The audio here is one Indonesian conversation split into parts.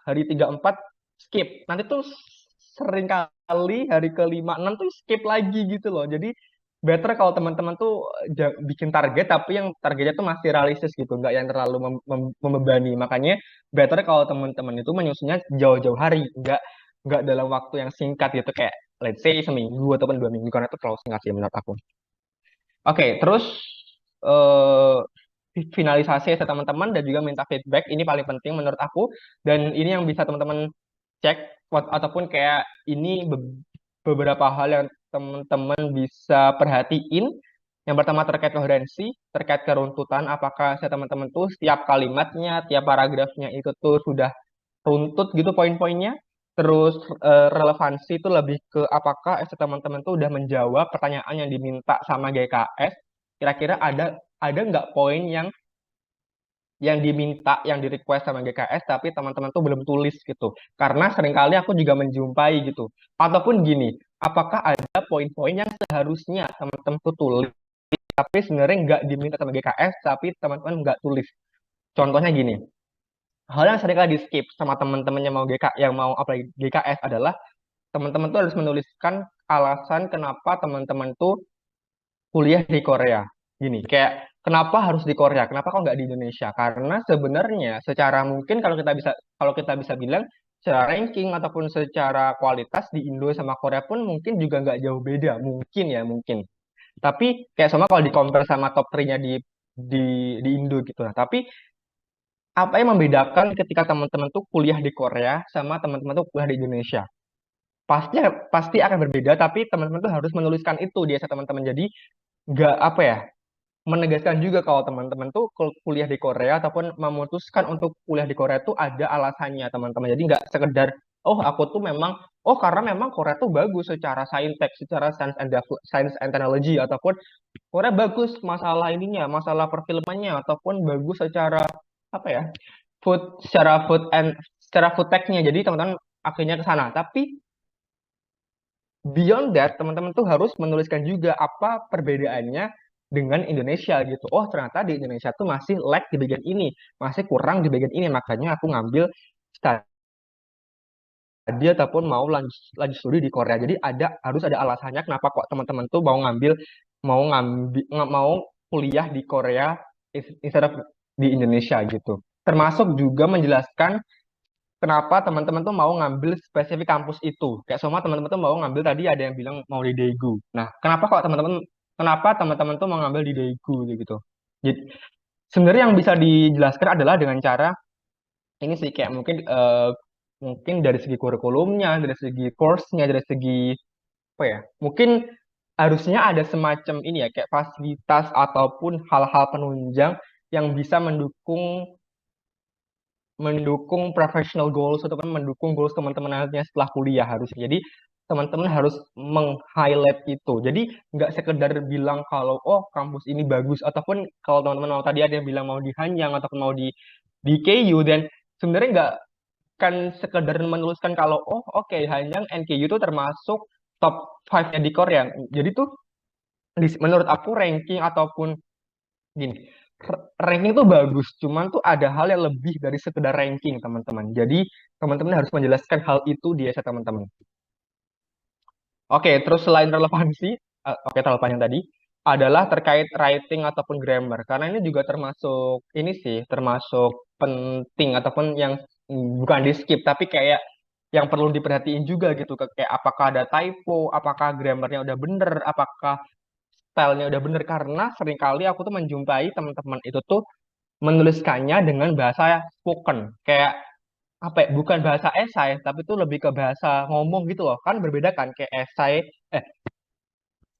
hari 3-4 skip. Nanti tuh sering kali hari ke 5-6 tuh skip lagi gitu loh. Jadi better kalau teman-teman tuh bikin target tapi yang targetnya tuh masih realistis gitu, nggak yang terlalu membebani. Makanya better kalau teman-teman itu menyusunnya jauh-jauh hari, nggak dalam waktu yang singkat gitu kayak let's say seminggu ataupun 2 minggu karena itu terlalu singkat sih menurut aku. Oke, terus eh finalisasi ya teman-teman dan juga minta feedback ini paling penting menurut aku, dan ini yang bisa teman-teman cek ataupun kayak ini beberapa hal yang teman-teman bisa perhatiin. Yang pertama terkait koherensi, terkait keruntutan, apakah saya teman-teman tuh setiap kalimatnya, tiap paragrafnya itu tuh sudah runtut gitu poin-poinnya. Terus relevansi itu lebih ke apakah teman-teman tuh udah menjawab pertanyaan yang diminta sama GKS. Kira-kira ada nggak poin yang diminta, yang di request sama GKS, tapi teman-teman tuh belum tulis gitu. Karena seringkali aku juga menjumpai gitu. Ataupun gini, apakah ada poin-poin yang seharusnya teman-teman tuh tulis, tapi sebenarnya nggak diminta sama GKS, tapi teman-teman nggak tulis. Contohnya gini, hal yang seringkali di skip sama teman-teman yang mau yang mau apply GKS adalah teman-teman tuh harus menuliskan alasan kenapa teman-teman tuh kuliah di Korea. Gini, kayak kenapa harus di Korea? Kenapa kok nggak di Indonesia? Karena sebenarnya secara mungkin kalau kita bisa bilang secara ranking ataupun secara kualitas di Indo sama Korea pun mungkin juga nggak jauh beda. Mungkin ya, mungkin. Tapi kayak sama kalau di compare sama top 3-nya di di Indo gitu. Nah, tapi apa yang membedakan ketika teman-teman tuh kuliah di Korea sama teman-teman tuh kuliah di Indonesia? Pasti pasti akan berbeda, tapi teman-teman tuh harus menuliskan itu di essay teman-teman. Jadi nggak apa ya, menegaskan juga kalau teman-teman tuh kuliah di Korea ataupun memutuskan untuk kuliah di Korea tuh ada alasannya teman-teman. Jadi nggak sekedar oh aku tuh memang oh karena memang Korea tuh bagus secara saintek, secara science and technology, ataupun Korea bagus masalah ininya, masalah perfilmannya, ataupun bagus secara apa ya, secara food tech-nya. Jadi teman-teman akhirnya ke sana. Tapi beyond that, teman-teman tuh harus menuliskan juga apa perbedaannya dengan Indonesia gitu. Oh, ternyata di Indonesia tuh masih lag di bagian ini, masih kurang di bagian ini. Makanya aku ngambil studi ataupun mau lanjut lanjut studi di Korea. Jadi harus ada alasannya kenapa kok teman-teman tuh mau kuliah di Korea instead of di Indonesia gitu. Termasuk juga menjelaskan kenapa teman-teman tuh mau ngambil spesifik kampus itu. Kayak semua teman-teman tuh mau ngambil, tadi ada yang bilang mau di Daegu. Nah, kenapa teman-teman tuh mau ngambil di Daegu gitu. Jadi sebenarnya yang bisa dijelaskan adalah dengan cara ini sih, kayak mungkin dari segi kurikulumnya, dari segi course-nya, dari segi apa ya? Mungkin harusnya ada semacam ini ya, kayak fasilitas ataupun hal-hal penunjang yang bisa mendukung mendukung professional goals ataupun mendukung goals teman-teman nantinya setelah kuliah harusnya. Jadi teman-teman harus meng-highlight itu. Jadi nggak sekedar bilang kalau oh kampus ini bagus, ataupun kalau teman-teman mau tadi ada yang bilang mau di Hanyang ataupun mau di KU, dan sebenarnya nggak kan sekedar menuliskan kalau oh oke, Hanyang NKU itu termasuk top 5-nya di Korea. Jadi tuh menurut aku ranking ataupun gini, ranking itu bagus, cuman tuh ada hal yang lebih dari sekedar ranking, teman-teman. Jadi, teman-teman harus menjelaskan hal itu di essay teman-teman. Oke, terus selain relevansi, oke, terlalu panjang tadi, adalah terkait writing ataupun grammar. Karena ini juga termasuk, ini sih, termasuk penting ataupun yang bukan di skip, tapi kayak yang perlu diperhatiin juga gitu. Kayak apakah ada typo, apakah grammarnya udah bener, apakah stylenya udah bener. Karena seringkali aku tuh menjumpai teman-teman itu tuh menuliskannya dengan bahasa spoken, kayak apa ya, bukan bahasa esai tapi itu lebih ke bahasa ngomong gitu loh, kan berbeda kan, kayak esai eh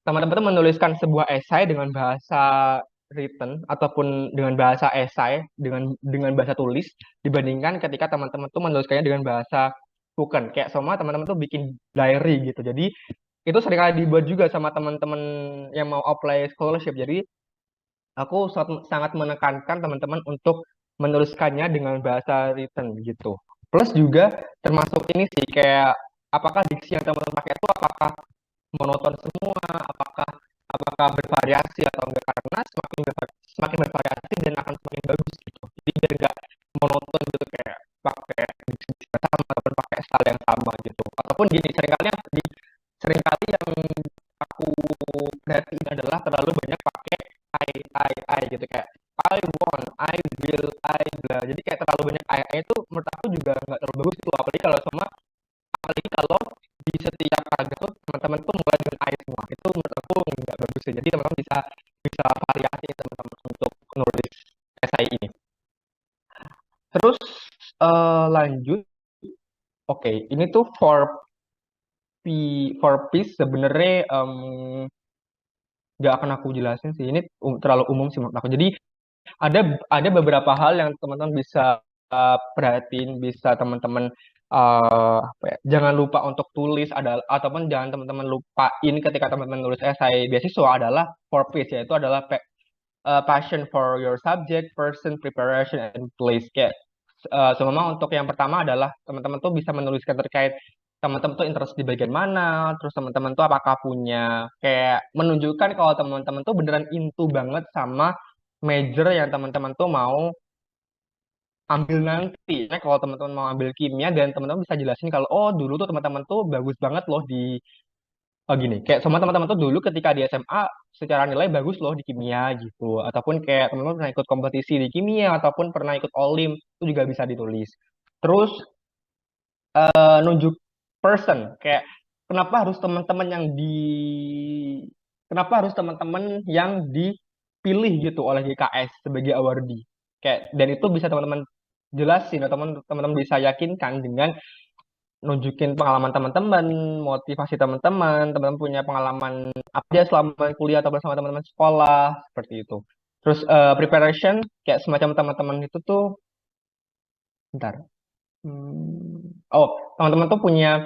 teman-teman tuh menuliskan sebuah esai dengan bahasa written ataupun dengan bahasa esai dengan bahasa tulis, dibandingkan ketika teman-teman tuh menuliskannya dengan bahasa spoken, kayak semua teman-teman tuh bikin diary gitu. Jadi itu seringkali dibuat juga sama teman-teman yang mau apply scholarship. Jadi aku sangat menekankan teman-teman untuk menuliskannya dengan bahasa written gitu. Plus juga termasuk ini sih, kayak apakah diksi yang teman-teman pakai itu apakah monoton semua, apakah apakah bervariasi atau enggak, karena semakin bervariasi dan akan semakin bagus gitu. Jadi biar enggak monoton gitu, kayak pakai diksi ataupun pakai style yang sama gitu. Ataupun gini, seringkali yang aku perhatiin adalah terlalu banyak pakai I gitu, kayak I want, I will, I blah. Jadi kayak terlalu banyak I itu menurut aku juga nggak terlalu bagus tuh. Apalagi kalau di setiap paragraf tuh teman-teman tuh mulai dengan I semua. Itu menurut aku nggak bagus ya. Jadi teman-teman bisa bisa variasi teman-teman untuk nulis esai ini. Terus lanjut, oke, ini tuh for peace sebenarnya nggak akan aku jelasin sih. Ini terlalu umum sih menurut aku. Jadi ada ada beberapa hal yang teman-teman bisa perhatiin, bisa teman-teman apa ya, jangan lupa untuk tulis ataupun jangan teman-teman lupain ketika teman-teman nulis esai beasiswa adalah for peace, yaitu adalah passion for your subject, person, preparation, and place. Kayak semua untuk yang pertama adalah teman-teman tuh bisa menuliskan terkait teman-teman tuh interest di bagian mana, terus teman-teman tuh apakah punya kayak menunjukkan kalau teman-teman tuh beneran into banget sama major yang teman-teman tuh mau ambil nanti. Nah, kalau teman-teman mau ambil kimia dan teman-teman bisa jelasin kalau oh dulu tuh teman-teman tuh bagus banget loh di gini, kayak semua teman-teman tuh dulu ketika di SMA secara nilai bagus loh di kimia gitu. Ataupun kayak teman-teman pernah ikut kompetisi di kimia ataupun pernah ikut Olim, itu juga bisa ditulis. Terus nunjuk person, kayak kenapa harus teman-teman yang di kenapa harus teman-teman yang dipilih gitu oleh GKS sebagai awardee. Kayak dan itu bisa teman-teman jelasin atau teman-teman bisa yakinkan dengan nunjukin pengalaman teman-teman, motivasi teman-teman, teman-teman punya pengalaman apa aja selama kuliah atau bersama teman-teman sekolah, seperti itu. Terus preparation, kayak semacam teman-teman itu tuh, bentar. Oh, teman-teman tuh punya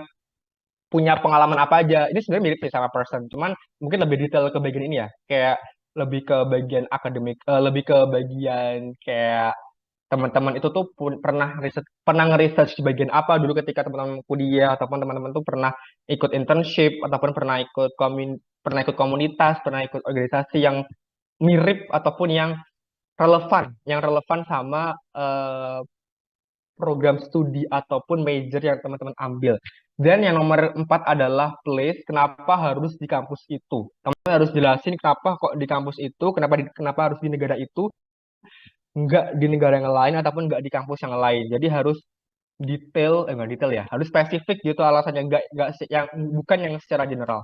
punya pengalaman apa aja. Ini sebenarnya mirip sih sama person, cuman mungkin lebih detail ke bagian ini ya. Kayak lebih ke bagian akademik, lebih ke bagian kayak teman-teman itu tuh pernah nge-research di bagian apa dulu ketika teman-teman kuliah ataupun teman-teman tuh pernah ikut internship ataupun pernah ikut komunitas, pernah ikut organisasi yang mirip ataupun yang relevan sama program studi ataupun major yang teman-teman ambil. Dan yang nomor 4 adalah place. Kenapa harus di kampus itu? Teman-teman harus jelasin kenapa kok di kampus itu, kenapa harus di negara itu, nggak di negara yang lain ataupun nggak di kampus yang lain. Jadi harus nggak detail ya, harus spesifik gitu alasannya, nggak yang bukan yang secara general.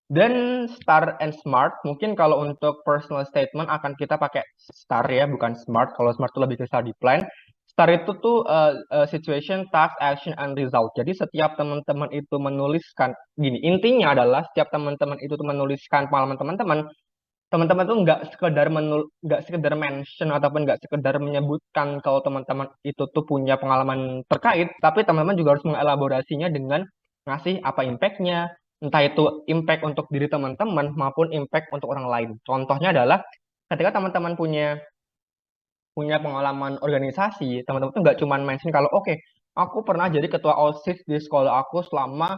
Dan star and smart, mungkin kalau untuk personal statement akan kita pakai star ya, bukan smart. Kalau smart itu lebih ke study plan. Star itu tuh situation, task, action, and result. Jadi setiap teman-teman itu menuliskan, gini, intinya adalah setiap teman-teman itu tuh menuliskan pengalaman teman-teman, teman-teman tuh nggak sekedar mention ataupun nggak sekedar menyebutkan kalau teman-teman itu tuh punya pengalaman terkait, tapi teman-teman juga harus mengelaborasinya dengan ngasih apa impactnya, entah itu impact untuk diri teman-teman maupun impact untuk orang lain. Contohnya adalah ketika teman-teman punya punya pengalaman organisasi, teman-teman tuh nggak cuma mention kalau oke, aku pernah jadi ketua OSIS di sekolah aku selama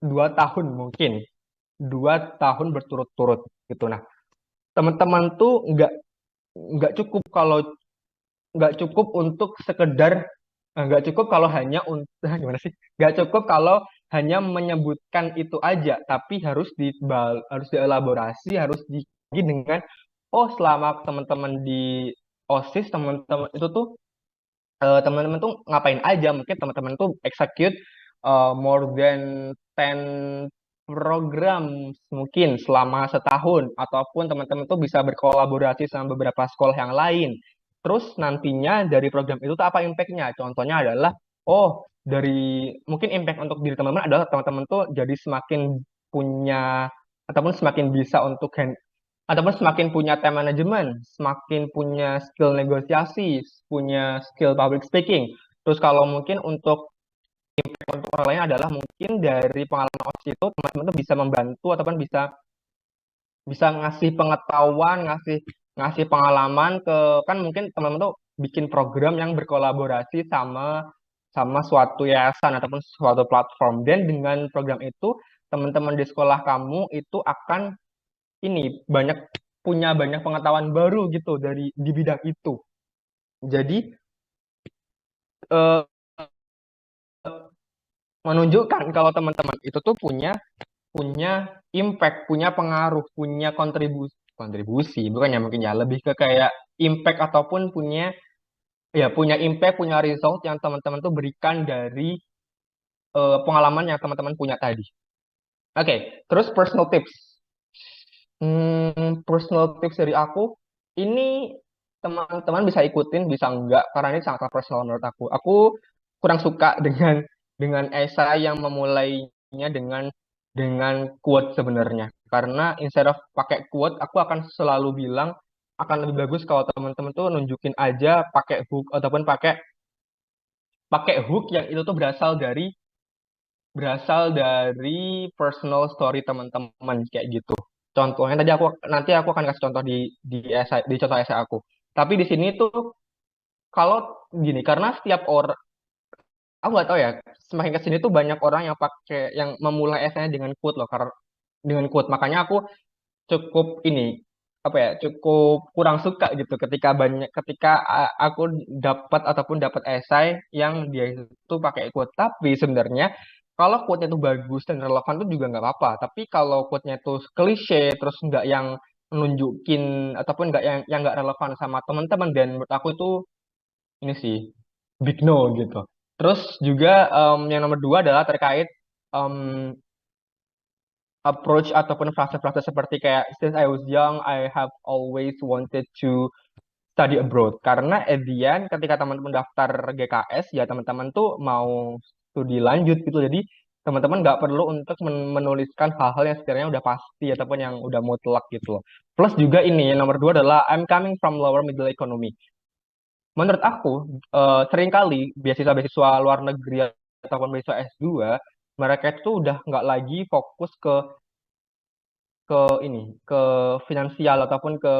2 tahun mungkin, 2 tahun berturut-turut gitu. Nah, teman-teman tuh nggak cukup kalau nggak cukup untuk sekedar nggak cukup kalau hanya untuk gimana sih, nggak cukup kalau hanya menyebutkan itu aja, tapi harus dielaborasi, harus dengan oh selama teman-teman di OSIS teman-teman itu tuh teman-teman tuh ngapain aja, mungkin teman-teman tuh execute more than 10 program mungkin selama setahun, ataupun teman-teman tuh bisa berkolaborasi sama beberapa sekolah yang lain. Terus nantinya dari program itu tuh apa impactnya? Contohnya adalah oh dari mungkin impact untuk diri teman-teman adalah teman-teman tuh jadi semakin punya ataupun semakin bisa untuk ataupun semakin punya time management, semakin punya skill negosiasi, punya skill public speaking. Terus kalau mungkin untuk orang lain adalah mungkin dari pengalaman OSIS itu teman-teman tuh bisa membantu ataupun bisa bisa ngasih pengetahuan, ngasih ngasih pengalaman ke, kan mungkin teman-teman tuh bikin program yang berkolaborasi sama sama suatu yayasan ataupun suatu platform, dan dengan program itu teman-teman di sekolah kamu itu akan ini punya banyak pengetahuan baru gitu di bidang itu. Jadi menunjukkan kalau teman-teman itu tuh punya punya impact, punya pengaruh, punya kontribusi, kontribusi bukannya mungkin ya, lebih ke kayak impact ataupun punya impact, punya result yang teman-teman tuh berikan dari pengalaman yang teman-teman punya tadi. Oke, terus personal tips. Personal tips dari aku ini teman-teman bisa ikutin, bisa enggak, karena ini sangat personal menurut aku. Aku kurang suka dengan esai yang memulainya dengan quote sebenarnya. Karena instead of pakai quote, aku akan selalu bilang akan lebih bagus kalau teman-teman tuh nunjukin aja pakai hook ataupun pakai pakai hook yang itu tuh berasal dari personal story teman-teman kayak gitu. Contohnya tadi nanti aku akan kasih contoh di contoh essay aku. Tapi di sini tuh kalau gini, karena setiap orang, aku nggak tahu ya, semakin ke sini tuh banyak orang yang memulai essaynya dengan quote loh, karena dengan quote. Makanya aku cukup ini apa ya, cukup kurang suka gitu ketika aku dapat esai yang dia itu pakai quote. Tapi sebenarnya kalau quote-nya itu bagus dan relevan tuh juga nggak apa-apa. Tapi kalau quote-nya itu klise terus nggak yang nunjukin ataupun nggak nggak relevan sama teman-teman, dan menurut aku itu ini sih big no gitu. Terus juga yang nomor dua adalah terkait em, approach ataupun frase-frase seperti kayak since I was young I have always wanted to study abroad, karena at the end ketika teman-teman daftar GKS ya teman-teman tuh mau studi lanjut gitu, jadi teman-teman nggak perlu untuk menuliskan hal-hal yang sekiranya udah pasti ataupun yang udah mutlak gitu loh. Plus juga ini yang nomor dua adalah I'm coming from lower middle economy. Menurut aku seringkali beasiswa-beasiswa luar negeri ataupun beasiswa S2 mereka itu udah nggak lagi fokus ke ini ke finansial ataupun ke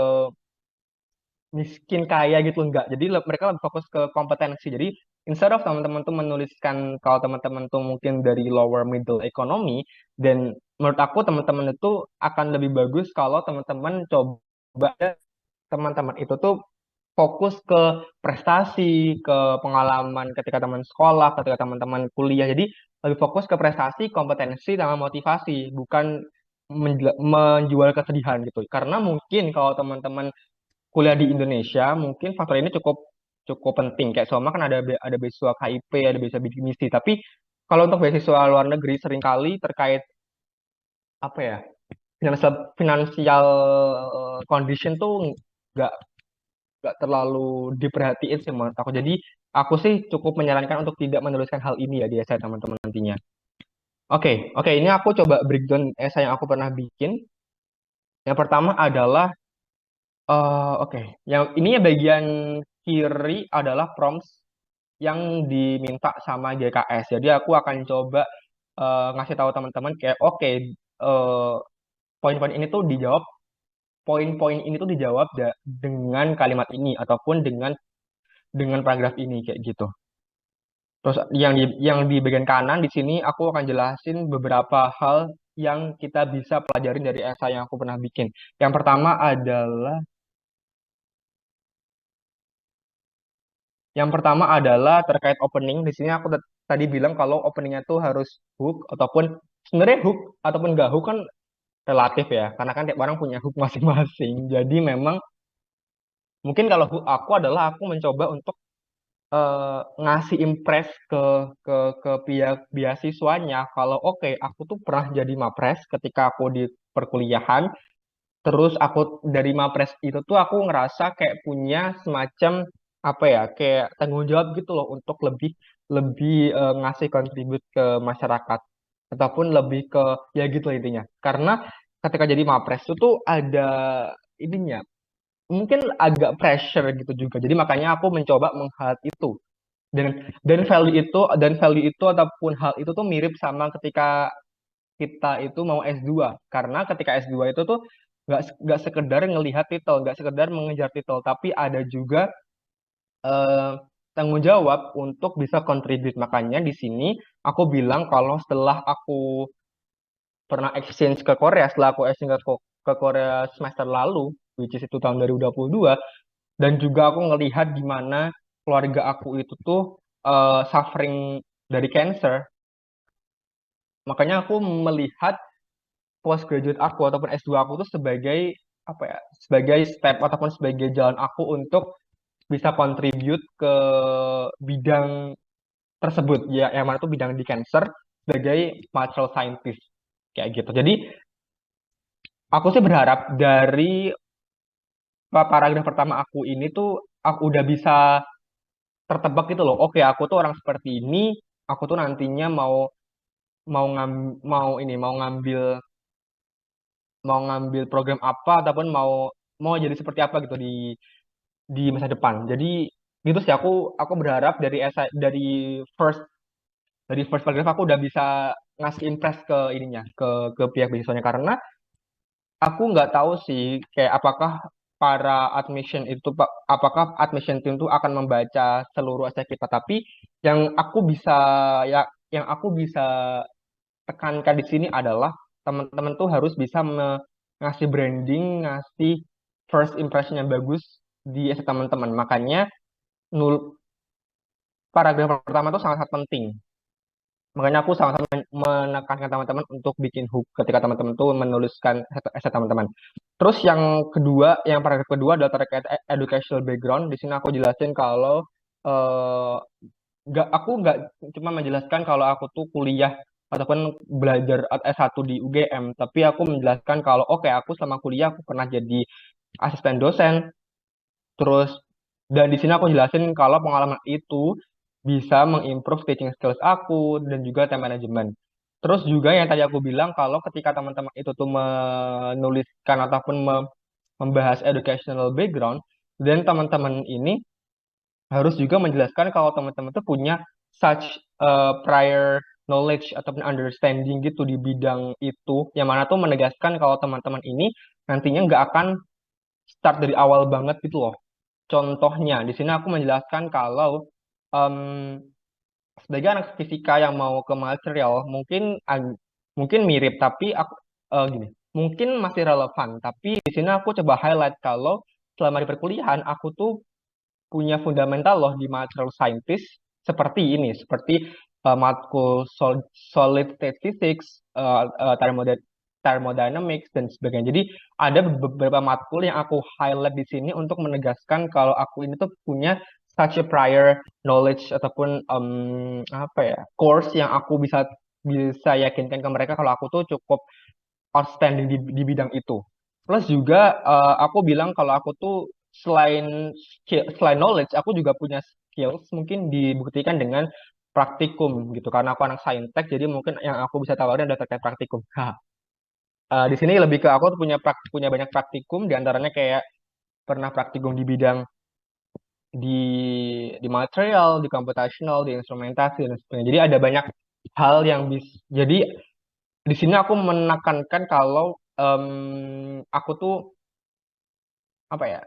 miskin kaya gitu, enggak. Jadi mereka lebih fokus ke kompetensi. Jadi instead of teman-teman tuh menuliskan kalau teman-teman tuh mungkin dari lower middle economy, dan menurut aku teman-teman itu akan lebih bagus kalau teman-teman coba teman-teman itu tuh fokus ke prestasi, ke pengalaman ketika teman sekolah, ketika teman-teman kuliah. Jadi lebih fokus ke prestasi, kompetensi, sama motivasi, bukan menjual kesedihan gitu. Karena mungkin kalau teman-teman kuliah di Indonesia, mungkin faktor ini cukup cukup penting. Kayak sama kan ada beasiswa KIP, ada beasiswa bidik misi. Tapi kalau untuk beasiswa luar negeri seringkali terkait apa ya, finansial condition tuh nggak nggak terlalu diperhatiin sih menurut aku. Jadi aku sih cukup menyarankan untuk tidak menuliskan hal ini ya di essay teman-teman nantinya. Oke, oke, ini aku coba breakdown essay yang aku pernah bikin. Yang pertama adalah oke, yang ini ya bagian kiri adalah prompts yang diminta sama GKS. Jadi aku akan coba ngasih tahu teman-teman kayak oke, poin-poin ini tuh dijawab, poin-poin ini tuh dijawab dengan kalimat ini ataupun dengan paragraf ini kayak gitu. Terus yang di bagian kanan di sini aku akan jelasin beberapa hal yang kita bisa pelajarin dari esai yang aku pernah bikin. Yang pertama adalah terkait opening. Di sini aku tadi bilang kalau openingnya tuh harus hook ataupun sebenarnya hook ataupun nggak hook kan relatif ya, karena kan tiap orang punya hook masing-masing. Jadi memang mungkin kalau hook aku adalah aku mencoba untuk ngasih impress ke pihak beasiswanya kalau oke aku tuh pernah jadi mapres ketika aku di perkuliahan. Terus aku dari mapres itu tuh aku ngerasa kayak punya semacam apa ya, kayak tanggung jawab gitu loh untuk lebih lebih ngasih kontribut ke masyarakat ataupun lebih ke ya gitu lah intinya. Karena ketika jadi mapres itu tuh ada ininya mungkin agak pressure gitu juga. Jadi makanya aku mencoba menghighlight itu, dan dan value itu ataupun hal itu tuh mirip sama ketika kita itu mau S2, karena ketika S2 itu tuh nggak sekedar ngelihat titel, nggak sekedar mengejar titel, tapi ada juga eh, tanggung jawab untuk bisa contribute. Makanya di sini aku bilang kalau setelah aku pernah exchange ke Korea, setelah aku exchange ke Korea semester lalu, which is itu tahun 2022, dan juga aku ngelihat gimana keluarga aku itu tuh suffering dari cancer. Makanya aku melihat postgraduate aku ataupun S2 aku tuh sebagai apa ya? Sebagai step ataupun sebagai jalan aku untuk bisa contribute ke bidang tersebut ya, yang mana tuh bidang di cancer sebagai material scientist kayak gitu. Jadi aku sih berharap dari paragraf pertama aku ini tuh aku udah bisa tertebak gitu loh. Oke, aku tuh orang seperti ini, aku tuh nantinya mau mau ngam, mau ini mau ngambil program apa ataupun mau mau jadi seperti apa gitu di masa depan. Jadi gitu sih aku berharap dari first dari first paragraph aku udah bisa ngasih impress ke ininya ke pihak beasiswanya, karena aku nggak tahu sih kayak para admission itu apakah admission team itu akan membaca seluruh essay kita, tapi yang aku bisa ya yang aku bisa tekankan di sini adalah teman-teman tuh harus bisa ngasih branding, ngasih first impression yang bagus di essay teman-teman. Makanya nul paragraf pertama itu sangat-sangat penting. Makanya aku sangat menekankan teman-teman untuk bikin hook ketika teman-teman tuh menuliskan essay teman-teman. Terus yang kedua, yang paragraf kedua adalah terkait educational background. Di sini aku jelasin kalau eh, aku nggak cuma menjelaskan kalau aku tuh kuliah ataupun belajar S1 di UGM, tapi aku menjelaskan kalau oke, aku selama kuliah aku pernah jadi asisten dosen. Terus dan di sini aku jelasin kalau pengalaman itu bisa mengimprove teaching skills aku dan juga time management. Terus juga yang tadi aku bilang kalau ketika teman-teman itu tuh menuliskan ataupun membahas educational background, dan teman-teman ini harus juga menjelaskan kalau teman-teman tuh punya such prior knowledge ataupun understanding gitu di bidang itu, yang mana tuh menegaskan kalau teman-teman ini nantinya nggak akan start dari awal banget gitu loh. Contohnya, di sini aku menjelaskan kalau em, sebagai anak fisika yang mau ke material, mungkin mirip, tapi aku gini, mungkin masih relevan. Tapi di sini aku coba highlight kalau selama di perkuliahan aku tuh punya fundamental loh di material scientist seperti ini, seperti matkul solid state physics, thermodynamics dan sebagainya. Jadi ada beberapa matkul yang aku highlight di sini untuk menegaskan kalau aku ini tuh punya such a prior knowledge ataupun apa ya, course yang aku bisa bisa yakinkan ke mereka kalau aku tuh cukup outstanding di bidang itu. Plus juga aku bilang kalau aku tuh selain knowledge, aku juga punya skills mungkin dibuktikan dengan praktikum gitu. Karena aku anak saintek, jadi mungkin yang aku bisa tawarin adalah terkait praktikum. Di sini lebih ke aku tuh punya banyak praktikum, di antaranya kayak pernah praktikum di bidang di material, di computational, di instrumentasi dan sebagainya. Jadi ada banyak hal yang bisa. Jadi di sini aku menekankan kalau aku tuh apa ya,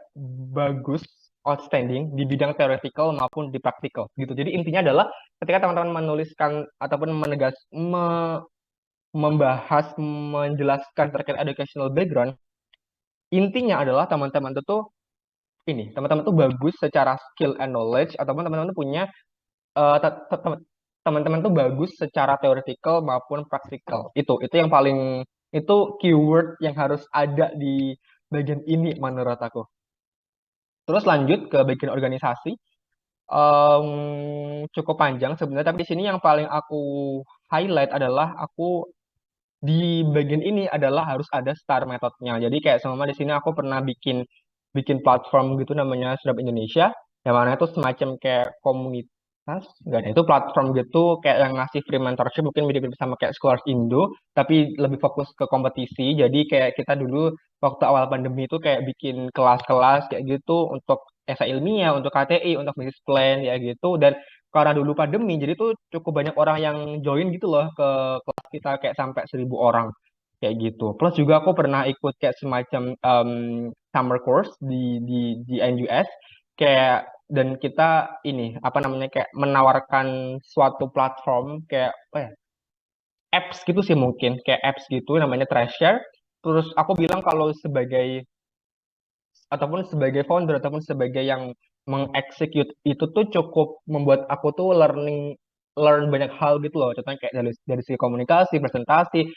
bagus, outstanding di bidang theoretical maupun di praktikal gitu. Jadi intinya adalah ketika teman-teman menuliskan ataupun membahas, menjelaskan terkait educational background, intinya adalah teman-teman itu tuh teman-teman tuh bagus secara skill and knowledge ataupun teman-teman tuh punya teman-teman tuh bagus secara theoretical maupun praktikal. Itu yang paling itu keyword yang harus ada di bagian ini menurut aku. Terus lanjut ke bagian organisasi. Cukup panjang sebenarnya, tapi di sini yang paling aku highlight adalah aku di bagian ini adalah harus ada STAR metodenya. Jadi kayak sama di sini aku pernah bikin bikin platform gitu namanya Serap Indonesia, yang mana itu semacam kayak komunitas, enggak ada, itu platform gitu kayak yang ngasih free mentorship, mungkin mirip-mirip sama kayak Scholars Indo, tapi lebih fokus ke kompetisi. Jadi kayak kita dulu waktu awal pandemi itu kayak bikin kelas-kelas kayak gitu untuk esai ilmiah, untuk KTI, untuk business plan ya gitu. Dan karena dulu pandemi, jadi tuh cukup banyak orang yang join gitu loh ke kelas kita, kayak sampai 1.000 orang kayak gitu. Plus juga aku pernah ikut kayak semacam summer course di NUS kayak, dan kita ini apa namanya kayak menawarkan suatu platform kayak apa ya, apps gitu sih, mungkin kayak apps gitu namanya Treasure. Terus aku bilang kalau sebagai ataupun sebagai founder ataupun sebagai yang mengeksekut itu tuh cukup membuat aku tuh learning learn banyak hal gitu loh. Contohnya kayak dari segi komunikasi, presentasi,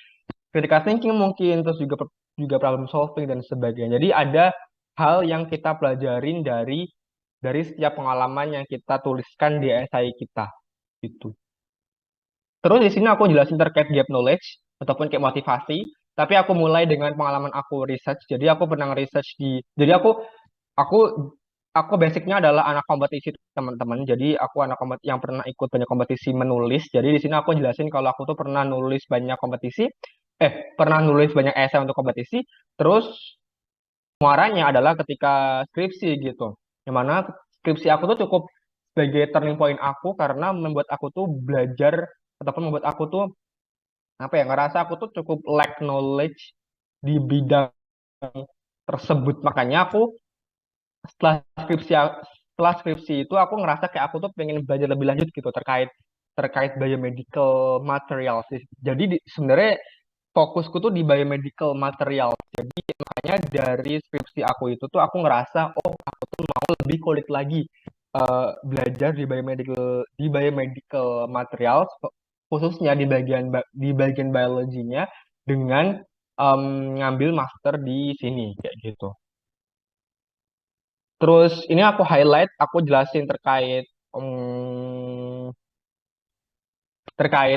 critical thinking mungkin, terus juga problem solving dan sebagainya. Jadi ada hal yang kita pelajarin dari setiap pengalaman yang kita tuliskan di esai kita gitu. Terus di sini aku jelasin terkait gap knowledge ataupun kayak motivasi, tapi aku mulai dengan pengalaman aku research. Jadi aku pernah research jadi aku aku basicnya adalah anak kompetisi teman-teman. Jadi aku anak yang pernah ikut banyak kompetisi menulis. Jadi di sini aku jelasin kalau aku tuh pernah nulis banyak kompetisi, pernah nulis banyak esai untuk kompetisi. Terus muaranya adalah ketika skripsi gitu. Yang mana skripsi aku tuh cukup sebagai turning point aku karena membuat aku tuh belajar ataupun membuat aku tuh apa ya ngerasa aku tuh cukup lack knowledge di bidang tersebut. Makanya aku setelah skripsi setelah skripsi itu aku ngerasa kayak aku tuh pengen belajar lebih lanjut gitu terkait terkait biomedical material sih. Jadi sebenarnya fokusku tuh di biomedical material. Makanya dari skripsi aku itu tuh aku ngerasa oh aku tuh mau lebih kulik lagi belajar di biomedical material khususnya di bagian biologinya dengan em, ngambil master di sini kayak gitu. Terus ini aku highlight, aku jelasin terkait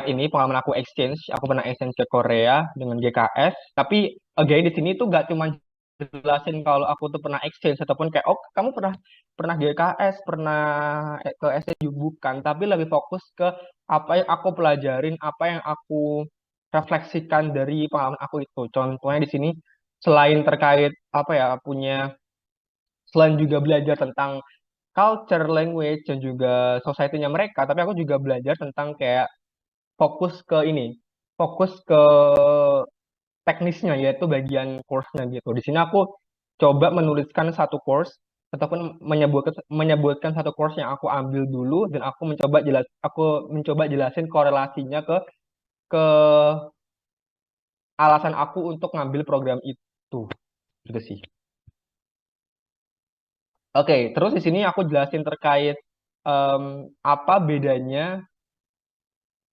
ini pengalaman aku exchange. Aku pernah exchange ke Korea dengan GKS. Tapi again di sini tuh gak cuma jelasin kalau aku tuh pernah exchange ataupun kayak oh kamu pernah pernah GKS, pernah ke SNU bukan, tapi lebih fokus ke apa yang aku pelajarin, apa yang aku refleksikan dari pengalaman aku itu. Contohnya di sini selain terkait apa ya punya selain juga belajar tentang culture, language, dan juga society-nya mereka, tapi aku juga belajar tentang kayak fokus ke ini, fokus ke teknisnya, yaitu bagian course-nya gitu. Di sini aku coba menuliskan satu course, ataupun menyebutkan satu course yang aku ambil dulu, dan aku mencoba jelasin korelasinya ke alasan aku untuk ngambil program itu. Gitu sih. Oke, terus di sini aku jelasin terkait em, apa bedanya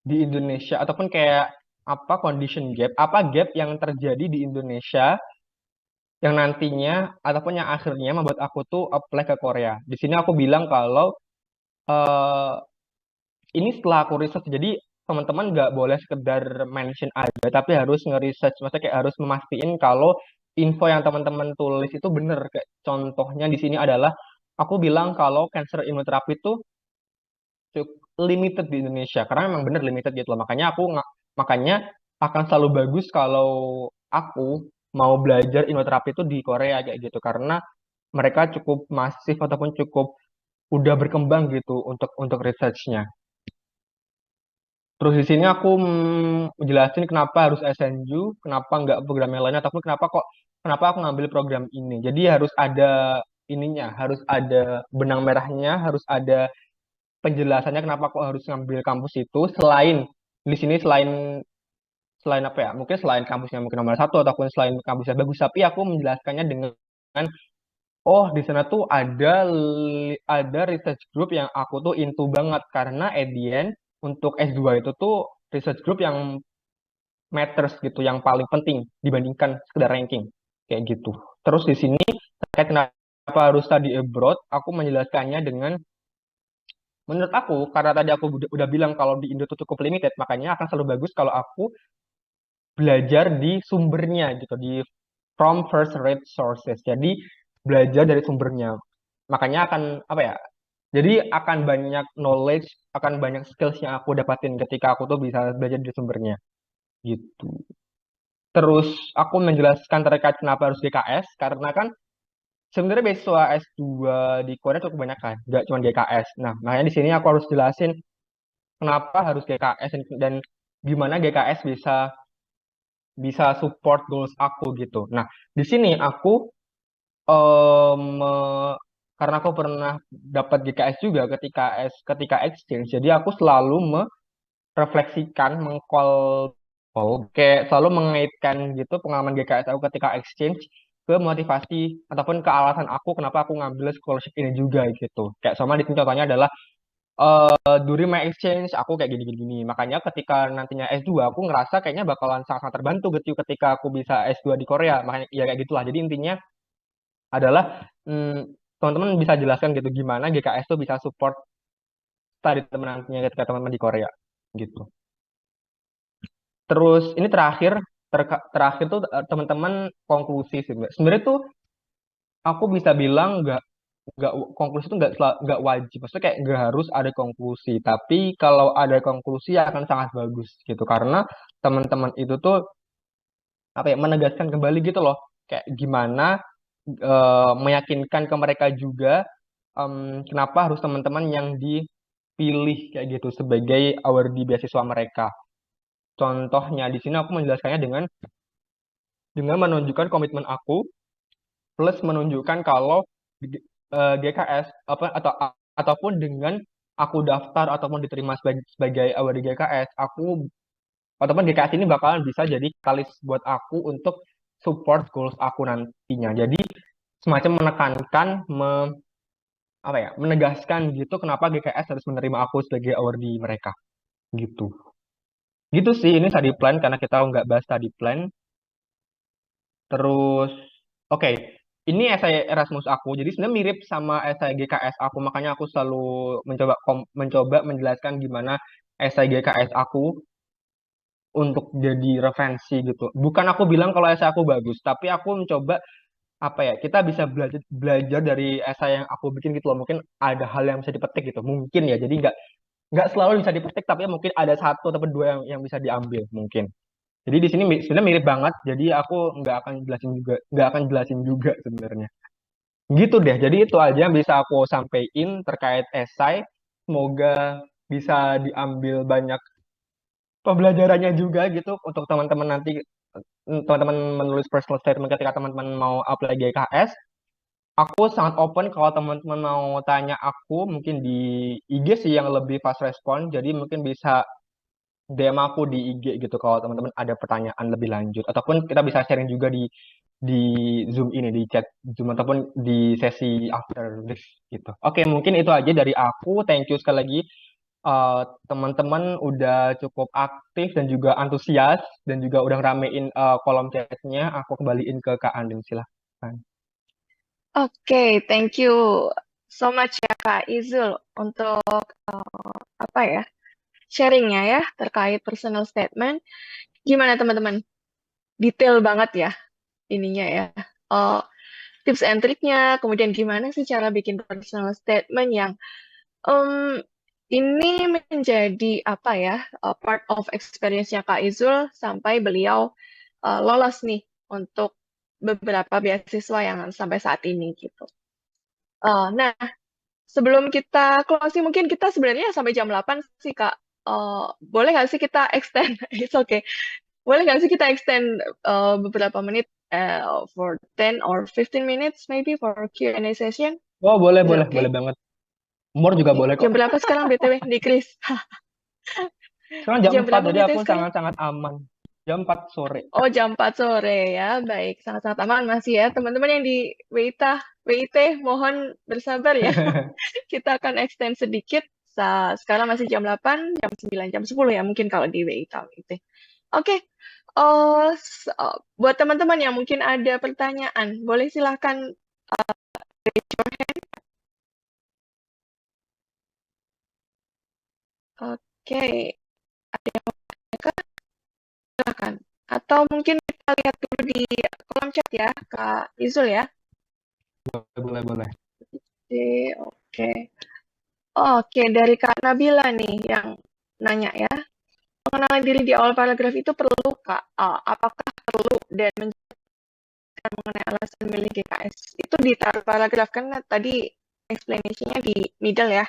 di Indonesia ataupun kayak apa condition gap, apa gap yang terjadi di Indonesia yang nantinya ataupun yang akhirnya membuat aku tuh apply ke Korea. Di sini aku bilang kalau eh, ini setelah aku research, jadi teman-teman nggak boleh sekedar mention aja, tapi harus nge-research, maksudnya kayak harus memastikan kalau info yang teman-teman tulis itu benar. Kayak contohnya di sini adalah aku bilang kalau cancer immunotherapy itu cukup limited di Indonesia karena memang bener limited gitu loh. Makanya akan selalu bagus kalau aku mau belajar imunoterapi itu di Korea kayak gitu karena mereka cukup masif ataupun cukup udah berkembang gitu untuk researchnya. Terus di sini aku menjelasin kenapa harus SNU, kenapa nggak program yang lainnya, ataupun kenapa aku ngambil program ini. Jadi harus ada ininya, harus ada benang merahnya, harus ada penjelasannya kenapa aku harus ngambil kampus itu selain di sini selain selain apa ya mungkin selain kampusnya mungkin nomor satu ataupun selain kampusnya bagus tapi aku menjelaskannya dengan oh di sana tuh ada research group yang aku tuh into banget karena at the end untuk S2 itu tuh research group yang matters gitu yang paling penting dibandingkan sekedar ranking kayak gitu. Terus di sini terkait kenapa harus study abroad aku menjelaskannya dengan menurut aku, karena tadi aku udah bilang kalau di Indo tuh cukup limited, makanya akan selalu bagus kalau aku belajar di sumbernya gitu, di from first rate sources. Jadi belajar dari sumbernya. Makanya akan apa ya? Jadi akan banyak knowledge, akan banyak skills yang aku dapatin ketika aku tuh bisa belajar di sumbernya gitu. Terus aku menjelaskan terkait kenapa harus GKS karena kan sebenarnya beasiswa S2 di Korea cukup banyak kan, nggak cuma GKS. Nah, makanya di sini aku harus jelasin kenapa harus GKS dan gimana GKS bisa bisa support goals aku gitu. Nah, di sini aku karena aku pernah dapat GKS juga ketika exchange. Jadi aku selalu merefleksikan, kayak selalu mengaitkan gitu pengalaman GKS aku ketika exchange ke motivasi ataupun ke alasan aku kenapa aku ngambil scholarship ini juga gitu. Kayak sama di sini contohnya adalah during my exchange aku kayak gini. Makanya ketika nantinya S2 aku ngerasa kayaknya bakalan sangat-sangat terbantu gitu ketika aku bisa S2 di Korea. Makanya ya kayak gitulah. Jadi intinya adalah teman-teman bisa jelaskan gitu gimana GKS tuh bisa support study teman nantinya ketika teman-teman di Korea gitu. Terus ini terakhir tuh teman-teman konklusi sih, Mbak. Sebenarnya tuh aku bisa bilang nggak konklusi itu nggak wajib, maksudnya kayak nggak harus ada konklusi, tapi kalau ada konklusi akan sangat bagus gitu karena teman-teman itu tuh apa ya menegaskan kembali gitu loh kayak gimana meyakinkan ke mereka juga kenapa harus teman-teman yang dipilih kayak gitu sebagai awardee beasiswa mereka. Contohnya di sini aku menjelaskannya dengan menunjukkan komitmen aku plus menunjukkan kalau GKS apa ataupun dengan aku daftar ataupun diterima sebagai award di GKS, aku ataupun GKS ini bakalan bisa jadi katalis buat aku untuk support goals aku nantinya. Jadi semacam menekankan, apa ya, menegaskan gitu kenapa GKS harus menerima aku sebagai awardee mereka gitu. Gitu sih ini study plan karena kita nggak bahas study plan. Terus, oke, ini esai Erasmus aku. Jadi sebenarnya mirip sama esai GKS aku. Makanya aku selalu mencoba menjelaskan gimana esai GKS aku untuk jadi referensi gitu. Bukan aku bilang kalau esai aku bagus, tapi aku mencoba apa ya, kita bisa belajar belajar dari esai yang aku bikin gitu loh. Mungkin ada hal yang bisa dipetik gitu. Mungkin ya. Jadi nggak selalu bisa dipetik, tapi mungkin ada satu atau dua yang bisa diambil mungkin. Jadi di sini sebenarnya mirip banget. Jadi aku nggak akan jelasin juga sebenarnya. Gitu deh. Jadi itu aja yang bisa aku sampaikan terkait esai. Semoga bisa diambil banyak pembelajarannya juga gitu untuk teman-teman nanti teman-teman menulis personal statement ketika teman-teman mau apply GKS. Aku sangat open kalau teman-teman mau tanya aku mungkin di IG sih yang lebih fast respon. Jadi mungkin bisa DM aku di IG gitu kalau teman-teman ada pertanyaan lebih lanjut ataupun kita bisa sharing juga di Zoom ini di chat Zoom ataupun di sesi after this gitu. Oke, mungkin itu aja dari aku. Thank you sekali lagi eh, teman-teman udah cukup aktif dan juga antusias dan juga udah ngeramein kolom chatnya. Aku kembaliin ke Kak Andin silahkan. Oke, thank you so much ya Kak Izul untuk apa ya sharingnya ya terkait personal statement. Gimana teman-teman? Detail banget ya ininya ya. Eh, Tips and triknya, kemudian gimana sih cara bikin personal statement yang em, ini menjadi apa ya part of experience-nya Kak Izul sampai beliau lolos nih untuk beberapa beasiswa yang sampai saat ini gitu. Nah, sebelum kita closing, mungkin kita sebenarnya sampai jam 8 sih, Kak. Boleh nggak sih kita extend? It's okay. Boleh nggak sih kita extend beberapa menit for 10 or 15 minutes maybe for Q&A session? Oh, boleh, Is it boleh, boleh okay? banget. Umur juga Oke. boleh kok. Jam berapa sekarang BTW di Chris? Sekarang jam Jam 4 berapa jadi BTW aku sekarang? sangat-sangat aman. Jam 4 sore. Oh, jam 4 sore ya. Baik, sangat-sangat aman masih ya. Teman-teman yang di WIT, mohon bersabar ya. Kita akan extend sedikit. Sekarang masih jam 8, jam 9, jam 10 ya mungkin kalau di WIT. Oke, buat teman-teman yang mungkin ada pertanyaan, boleh silahkan raise your hand. Oke, ada yang mau tanyakan? Silahkan. Atau mungkin kita lihat dulu di kolom chat ya, Kak Izul ya. Boleh, boleh, boleh. Oke. Oke, dari Kak Nabila nih yang nanya ya. Pengenalan diri di awal paragraf itu perlu, Kak? Apakah perlu dan menjelaskan mengenai alasan memilih GKS? Itu di paragraf kan tadi explanation-nya di middle ya.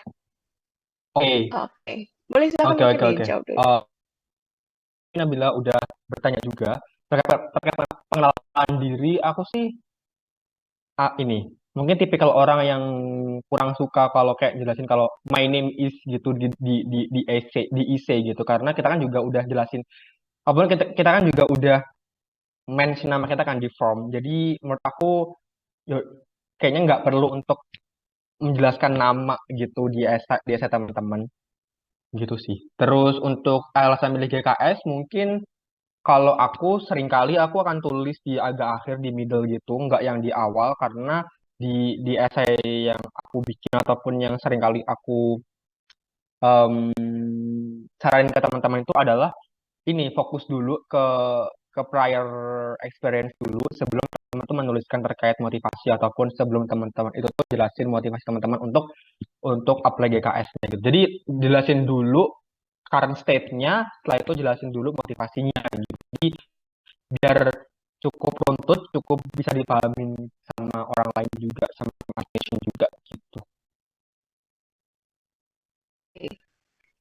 Oke, Oke. Boleh silakan oke, mungkin oke, oke. dijawab dulu. Nabila udah bertanya juga terkait pengenalan diri, aku sih ini mungkin tipikal orang yang kurang suka kalau kayak jelasin kalau my name is gitu di IC gitu karena kita kan juga udah jelasin apalagi kita kan juga udah mention nama kita kan di form. Jadi menurut aku yo, kayaknya nggak perlu untuk menjelaskan nama gitu di esai teman-teman gitu sih. Terus untuk alasan milih GKS mungkin kalau aku seringkali aku akan tulis di agak akhir di middle gitu, nggak yang di awal karena di esai yang aku bikin ataupun yang seringkali aku saranin ke teman-teman itu adalah ini fokus dulu ke prior experience dulu sebelum teman-teman tuh menuliskan terkait motivasi ataupun sebelum teman-teman itu tuh jelasin motivasi teman-teman untuk apply GKS-nya gitu. Jadi jelasin dulu current state-nya, setelah itu jelasin dulu motivasinya gitu. Jadi biar cukup runtut, cukup bisa dipahamin sama orang lain juga, sama passion juga gitu.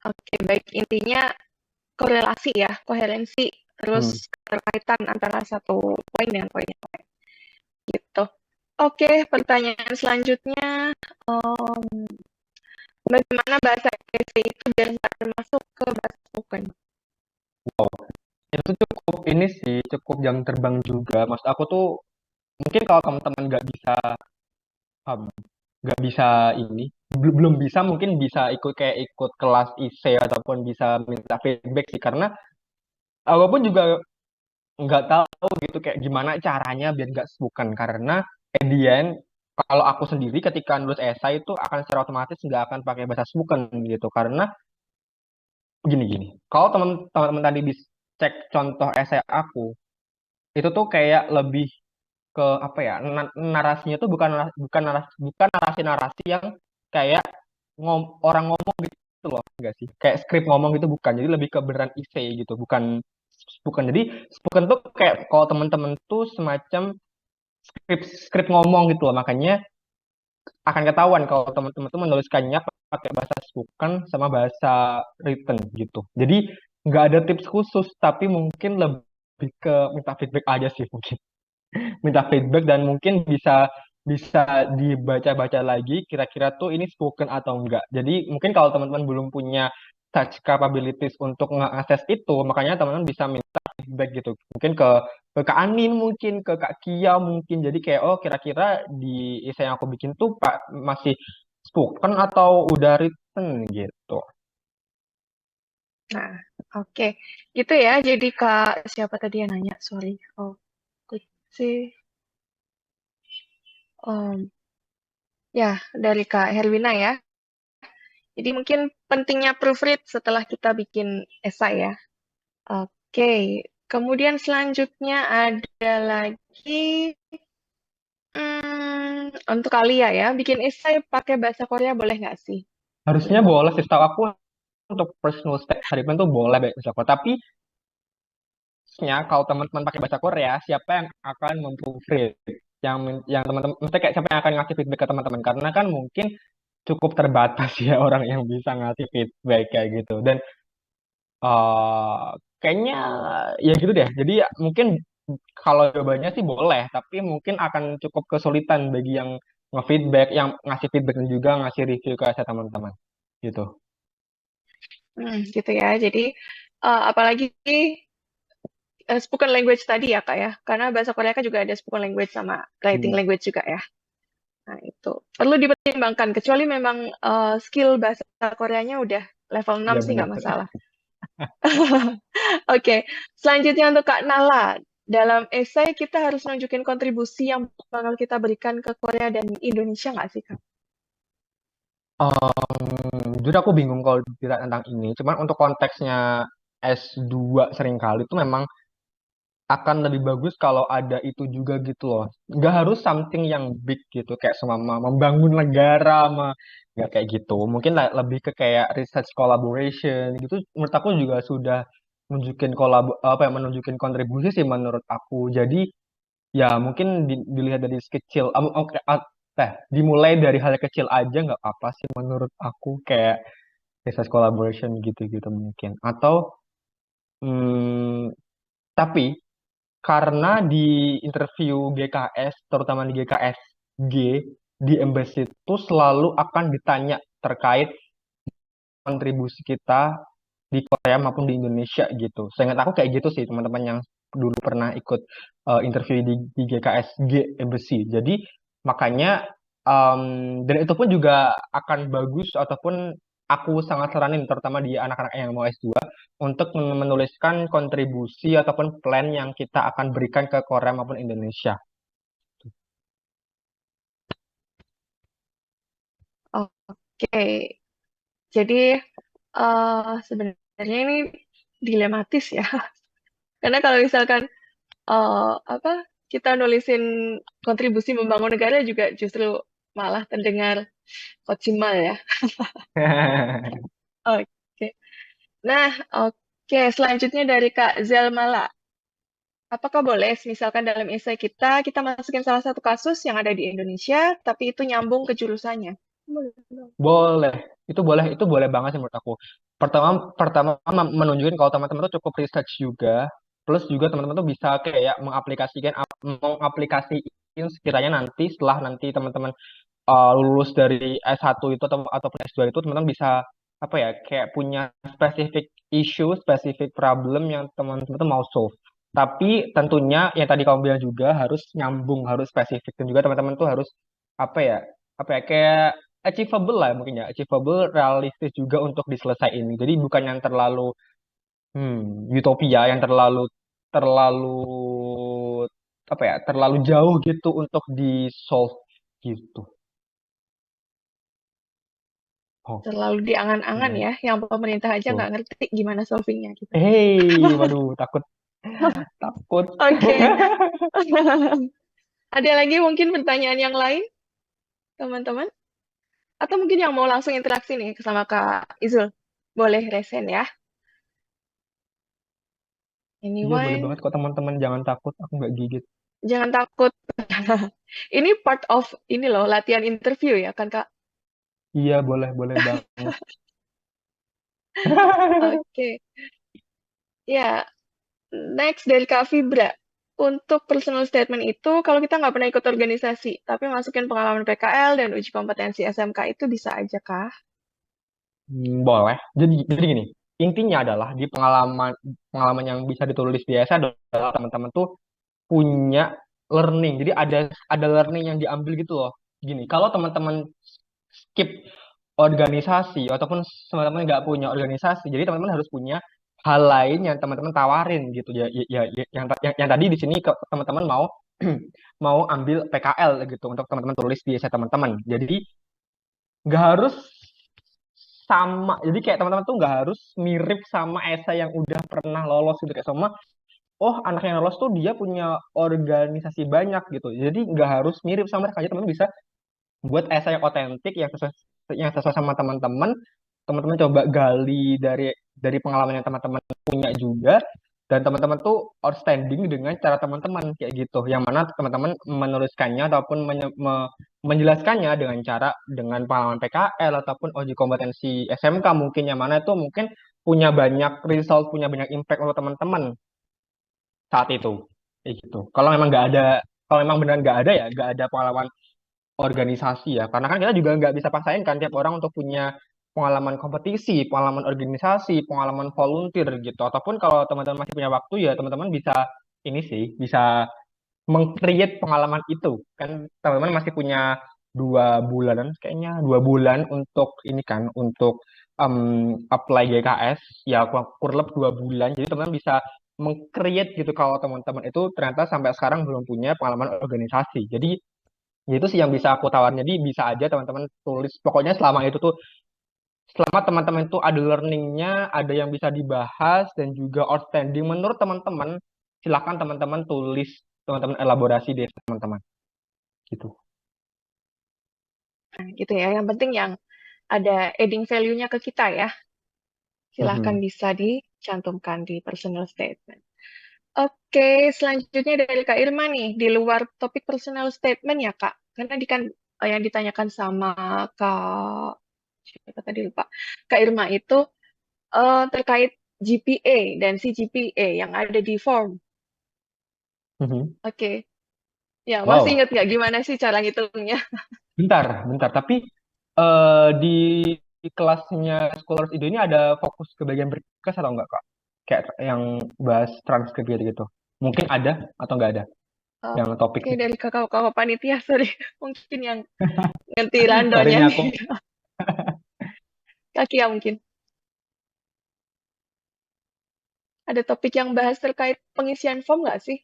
Oke, baik. Intinya korelasi ya, koherensi, terus Hmm. keterkaitan antara satu poin dengan poin yang lain. Gitu. Oke, pertanyaan selanjutnya, bagaimana bahasa essay itu biar nggak termasuk ke bahasa spoken? Wow. Itu cukup ini sih, cukup jam terbang juga. Maksud aku tuh mungkin kalau teman-teman um, nggak bisa ini, belum bisa mungkin bisa ikut kayak ikut kelas IC ataupun bisa minta feedback sih karena aku pun juga nggak tahu gitu kayak gimana caranya biar nggak spuken karena at the end kalau aku sendiri ketika nulis esai itu akan secara otomatis nggak akan pakai bahasa spoken gitu karena gini-gini kalau teman-teman tadi bisa cek contoh esai aku itu tuh kayak lebih ke apa ya narasinya tuh bukan narasi-narasi yang kayak orang ngomong gitu loh enggak sih kayak skrip ngomong gitu bukan jadi lebih ke beneran essay gitu bukan bukan jadi spoken tuh kayak kalau teman-teman tuh semacam skrip ngomong gitu loh makanya akan ketahuan kalau teman-teman tuh menuliskannya pakai bahasa spoken sama bahasa written gitu jadi nggak ada tips khusus tapi mungkin lebih ke minta feedback aja sih mungkin minta feedback dan mungkin bisa bisa dibaca-baca lagi kira-kira tuh ini spoken atau enggak. Jadi mungkin kalau teman-teman belum punya touch capabilities untuk nge-assess itu, makanya teman-teman bisa minta feedback gitu. Mungkin ke Kak Anin mungkin, ke Kak Kia mungkin. Jadi kayak oh kira-kira di essay yang aku bikin tuh Pak masih spoken atau udah written gitu. Nah, oke. Gitu ya. Jadi Kak, siapa tadi yang nanya? Sorry. Oh, sih. Ya, dari Kak Herwina ya. Jadi mungkin pentingnya proofread setelah kita bikin esai ya. Oke. Kemudian selanjutnya ada lagi untuk Alia ya, bikin esai pakai bahasa Korea boleh nggak sih? Harusnya Gitu. boleh sih, setahu aku untuk personal statement tuh boleh bahasa Korea. Tapi kalau teman-teman pakai bahasa Korea, siapa yang akan memproofread? Yang teman-teman, mesti kayak siapa yang akan ngasih feedback ke teman-teman? Karena kan mungkin cukup terbatas ya orang yang bisa ngasih feedback kayak gitu. Dan eh kayaknya ya gitu deh. Jadi ya, mungkin kalau jawabannya sih boleh, tapi mungkin akan cukup kesulitan bagi yang nge-feedback, yang ngasih feedback dan juga ngasih review ke saya teman-teman. Gitu. Gitu ya. Jadi apalagi spoken language tadi ya Kak ya, karena bahasa Korea kan juga ada spoken language sama writing Hmm, language juga ya. Nah itu perlu dipertimbangkan. Kecuali memang skill bahasa Koreanya udah level 6 ya sih benar. nggak masalah. Oke, selanjutnya untuk Kak Nala. Dalam esai kita harus nunjukin kontribusi yang bakal kita berikan ke Korea dan Indonesia nggak sih Kak? Jujur aku bingung kalau cerita tentang ini. Cuman untuk konteksnya S2 seringkali itu memang akan lebih bagus kalau ada itu juga gitu loh. Nggak harus something yang big gitu, kayak semama membangun negara, nggak kayak gitu. Mungkin lebih ke kayak research collaboration gitu. Menurut aku juga sudah menunjukin kontribusi sih menurut aku. Jadi ya mungkin dilihat dari sekecil, dimulai dari hal kecil aja nggak apa-apa sih menurut aku kayak research collaboration gitu-gitu mungkin. Atau hmm, tapi karena di interview GKS, terutama di GKSG, di embassy itu selalu akan ditanya terkait kontribusi kita di Korea maupun di Indonesia gitu. Seingat aku kayak gitu sih teman-teman yang dulu pernah ikut interview di GKSG embassy. Jadi makanya Um, dan itu pun juga akan bagus ataupun aku sangat saranin terutama di anak-anak yang mau S2 untuk menuliskan kontribusi ataupun plan yang kita akan berikan ke Korea maupun Indonesia. Oke, jadi sebenarnya ini dilematis ya. Karena kalau misalkan apa kita nulisin kontribusi membangun negara juga justru malah terdengar kocimal ya. Oke. Nah, oke, selanjutnya dari Kak Zelmala. Apakah boleh, misalkan dalam esai kita masukin salah satu kasus yang ada di Indonesia, tapi itu nyambung ke jurusannya? Boleh dong. Boleh, itu boleh banget sih menurut aku. Pertama, pertama menunjukin kalau teman-teman tuh cukup research juga, plus juga teman-teman tuh bisa kayak mengaplikasikan sekiranya nanti setelah nanti teman-teman lulus dari S1 itu ataupun S2 itu teman-teman bisa apa ya kayak punya spesifik issue, spesifik problem yang teman-teman tuh mau solve. Tapi tentunya yang tadi kamu bilang juga harus nyambung, harus spesifik dan juga teman-teman tuh harus apa ya kayak achievable lah mungkin ya, achievable, realistis juga untuk diselesaikan. Jadi bukan yang terlalu utopia, yang terlalu terlalu terlalu jauh gitu untuk di solve gitu. Oh. Terlalu diangan-angan Iya, ya, yang pemerintah aja betul. nggak ngerti gimana solvingnya gitu. Hei, waduh, takut, takut. Oke. Ada lagi mungkin pertanyaan yang lain, teman-teman? Atau mungkin yang mau langsung interaksi nih sama Kak Izul? Boleh resen ya. Iya, boleh Anyone? banget kok teman-teman, jangan takut, aku nggak gigit. Jangan takut. Ini part of ini loh, latihan interview ya kan, Kak? Iya, boleh, boleh banget. Oke. Ya, next dari Kak Fibra. Untuk personal statement itu, kalau kita nggak pernah ikut organisasi, tapi masukin pengalaman PKL dan uji kompetensi SMK itu bisa aja kah? Boleh. Jadi gini, intinya adalah di pengalaman pengalaman yang bisa ditulis biasa adalah teman-teman tuh punya learning. Jadi ada learning yang diambil gitu loh. Gini, kalau teman-teman skip organisasi ataupun teman-teman nggak punya organisasi, jadi teman-teman harus punya hal lain yang teman-teman tawarin gitu ya, yang tadi di sini teman-teman mau mau ambil PKL gitu untuk teman-teman tulis di essay teman-teman. Jadi nggak harus sama, jadi kayak teman-teman tuh nggak harus mirip sama essay yang udah pernah lolos gitu kayak sama. Oh, anak yang lolos tuh dia punya organisasi banyak gitu. Jadi nggak harus mirip sama mereka aja, teman-teman bisa buat essay yang otentik yang sesuai sama teman-teman. Teman-teman coba gali dari pengalaman yang teman-teman punya juga, dan teman-teman tuh outstanding dengan cara teman-teman kayak gitu, yang mana teman-teman menuliskannya ataupun menjelaskannya dengan pengalaman PKL ataupun uji kompetensi SMK mungkin, yang mana itu mungkin punya banyak result, punya banyak impact untuk teman-teman saat itu kayak gitu. Kalau memang benar nggak ada, ya nggak ada pengalaman organisasi ya, karena kan kita juga nggak bisa paksain kan tiap orang untuk punya pengalaman kompetisi, pengalaman organisasi, pengalaman volunteer gitu. Ataupun kalau teman-teman masih punya waktu ya teman-teman bisa ini sih, bisa meng-create pengalaman itu. Kan teman-teman masih punya 2 bulanan, kayaknya 2 bulan untuk ini kan, untuk apply GKS, ya kurang lebih 2 bulan. Jadi teman-teman bisa meng-create gitu kalau teman-teman itu ternyata sampai sekarang belum punya pengalaman organisasi. Jadi ya itu sih yang bisa aku tawarin. Jadi bisa aja teman-teman tulis. Pokoknya selama teman-teman itu ada learningnya, ada yang bisa dibahas dan juga outstanding menurut teman-teman, silakan teman-teman tulis, teman-teman elaborasi deh teman-teman. Gitu. Nah, gitu ya. Yang penting yang ada adding value-nya ke kita ya. Silahkan Mhm. bisa dicantumkan di personal statement. Oke, selanjutnya dari Kak Irma nih, di luar topik personal statement ya Kak. Karena di kan yang ditanyakan sama Kak, siapa tadi lupa, Kak Irma itu terkait GPA dan CGPA yang ada di form. Mhm. Oke, ya masih Wow, ingat nggak gimana sih cara ngitungnya? bentar, bentar. Tapi di kelasnya Scholars Indo ini ada fokus ke bagian berkas atau enggak, Kak? Kayak yang bahas transkrip gitu. Mungkin ada atau enggak ada? yang Oke, topiknya. dari kakak-kakak panitia, sorry. Mungkin yang ngerti Sorry rundownnya nih nih. aku. Kaki ya mungkin. Ada topik yang bahas terkait pengisian form nggak sih?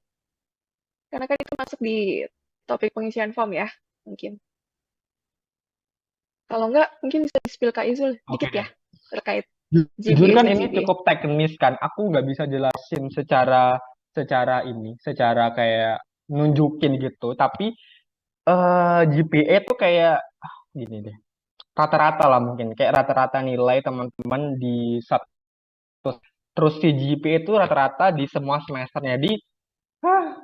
Karena kan itu masuk di topik pengisian form ya, mungkin. Kalau nggak, mungkin bisa di-spill Kak Izul Oke dikit ya, deh. terkait Jujur GPA, kan ini CGPA. cukup teknis kan. Aku nggak bisa jelasin secara secara ini, secara kayak nunjukin gitu. Tapi GPA tuh kayak gini deh. Rata-rata lah mungkin. Kayak rata-rata nilai teman-teman di satu. Terus si GPA itu rata-rata di semua semesternya. Di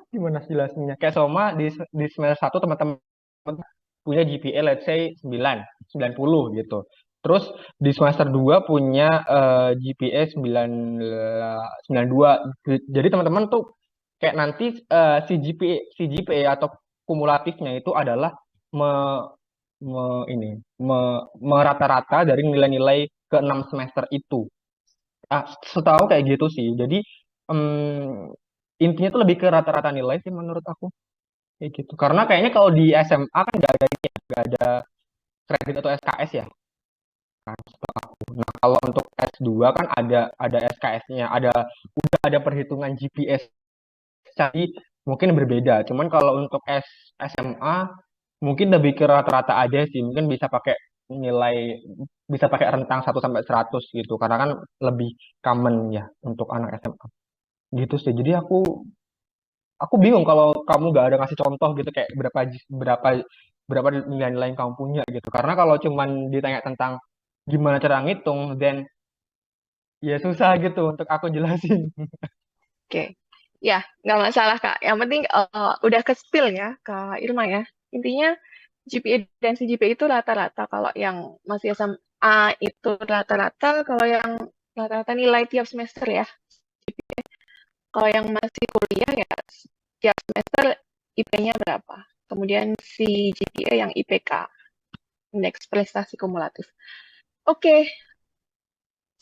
gimana sih jelasinnya? Kayak sama di semester satu teman-teman punya GPA let's say 9 90 gitu. Terus di semester 2 punya GPA 92. Jadi teman-teman tuh kayak nanti si GPA atau kumulatifnya itu adalah me, ini merata-rata dari nilai-nilai ke 6 semester itu. Setahu kayak gitu sih. Jadi intinya tuh lebih ke rata-rata nilai sih menurut aku kayak gitu. Karena kayaknya kalau di SMA kan nggak ada kredit atau SKS ya. Kan, setahu aku. Nah, kalau untuk S2 kan ada SKS-nya, ada perhitungan GPS. Jadi mungkin berbeda. Cuman kalau untuk SMA mungkin lebih ke rata-rata aja sih. Mungkin nilai bisa pakai rentang 1 sampai 100 gitu. Karena kan lebih common ya untuk anak SMA. Gitu sih. Jadi aku bingung kalau kamu gak ada ngasih contoh gitu kayak berapa berapa nilai-nilai yang kamu punya gitu. Karena kalau cuman ditanya tentang gimana cara ngitung, then ya susah gitu untuk aku jelasin. Oke, ya nggak masalah Kak. Yang penting udah ke-spill ya Kak Irma ya. Intinya GPA dan CGPA itu rata-rata. Kalau yang masih SMA itu rata-rata. Kalau yang rata-rata nilai tiap semester ya. Kalau yang masih kuliah ya tiap semester IP-nya berapa. Kemudian si GPA yang IPK, Indeks Prestasi Kumulatif. Oke,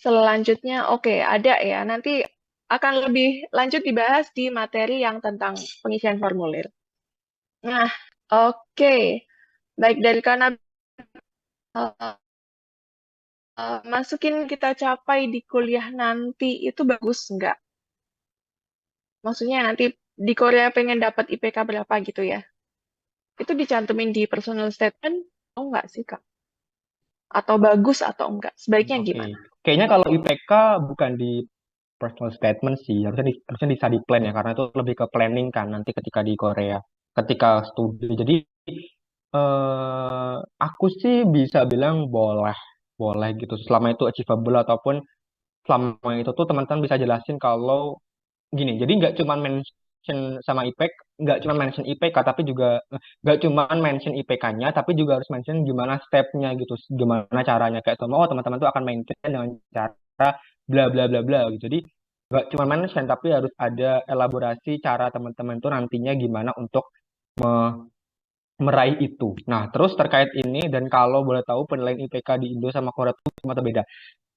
selanjutnya oke ada ya. Nanti akan lebih lanjut dibahas di materi yang tentang pengisian formulir. Nah, oke. Baik dari karena masukin kita capai di kuliah nanti itu bagus nggak? Maksudnya nanti di Korea pengen dapat IPK berapa gitu ya? Itu dicantumin di personal statement, oh nggak sih Kak? Atau bagus atau enggak? Sebaiknya Oke. gimana? Kayaknya kalau IPK bukan di personal statement sih, harusnya di study plan ya, karena itu lebih ke planning kan nanti ketika di Korea, ketika studi. Jadi aku sih bisa bilang boleh, boleh gitu, selama itu achievable ataupun selama itu tuh teman-teman bisa jelasin kalau gini. Jadi nggak cuma mention sama IPK, nggak cuma mention IPK, tapi juga nggak cuma mention IPK-nya, tapi juga harus mention gimana step-nya gitu, gimana caranya kayak sama oh teman-teman tuh akan maintain dengan cara bla bla bla bla gitu. Jadi nggak cuma mention tapi harus ada elaborasi cara teman-teman tuh nantinya gimana untuk meraih itu. Nah, terus terkait ini dan kalau boleh tahu penilaian IPK di Indo sama Korea itu sama atau beda?